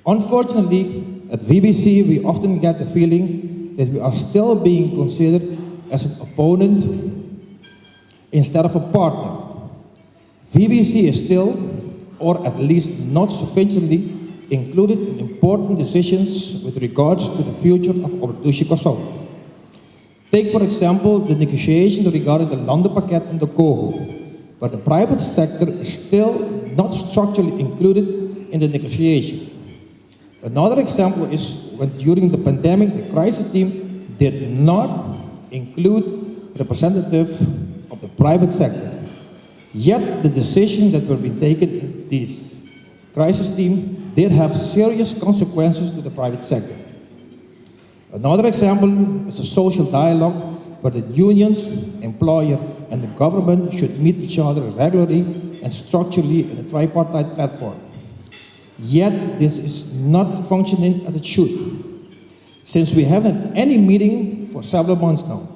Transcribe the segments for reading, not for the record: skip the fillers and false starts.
Unfortunately, at VBC, we often get the feeling that we are still being considered as an opponent instead of a partner. VBC is still, or at least not sufficiently, included in important decisions with regards to the future of Korsou. Take, for example, the negotiation regarding the landenpakket and the komo, where the private sector is still not structurally included in the negotiation. Another example is when during the pandemic, the crisis team did not include representatives of the private sector. Yet the decisions that were being taken in this crisis team did have serious consequences to the private sector. Another example is a social dialogue where the unions, employer, and the government should meet each other regularly and structurally in a tripartite platform. Yet this is not functioning as it should, since we haven't had any meeting for several months now.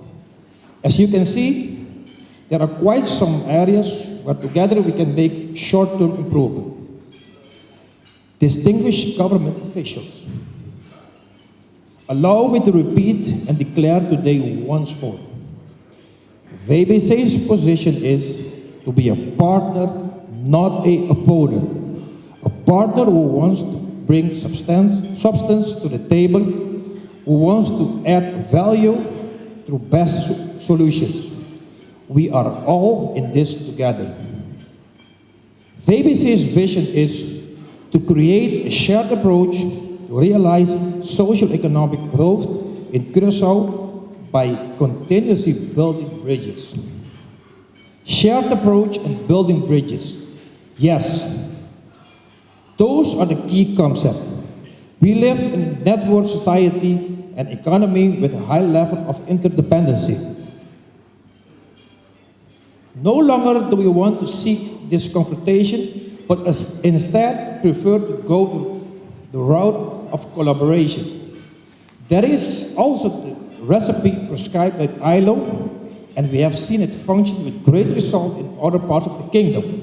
As you can see, there are quite some areas where together we can make short-term improvement. Distinguished government officials, allow me to repeat and declare today once more. VBC's position is to be a partner, not an opponent. A partner who wants to bring substance to the table, who wants to add value through best solutions. We are all in this together. VBC's vision is to create a shared approach to realize social economic growth in Korsou by continuously building bridges. Shared approach and building bridges. Yes, those are the key concepts. We live in a network society and economy with a high level of interdependency. No longer do we want to seek this confrontation, but instead prefer to go to the route of collaboration. There is also the recipe prescribed by ILO, and we have seen it function with great result in other parts of the kingdom.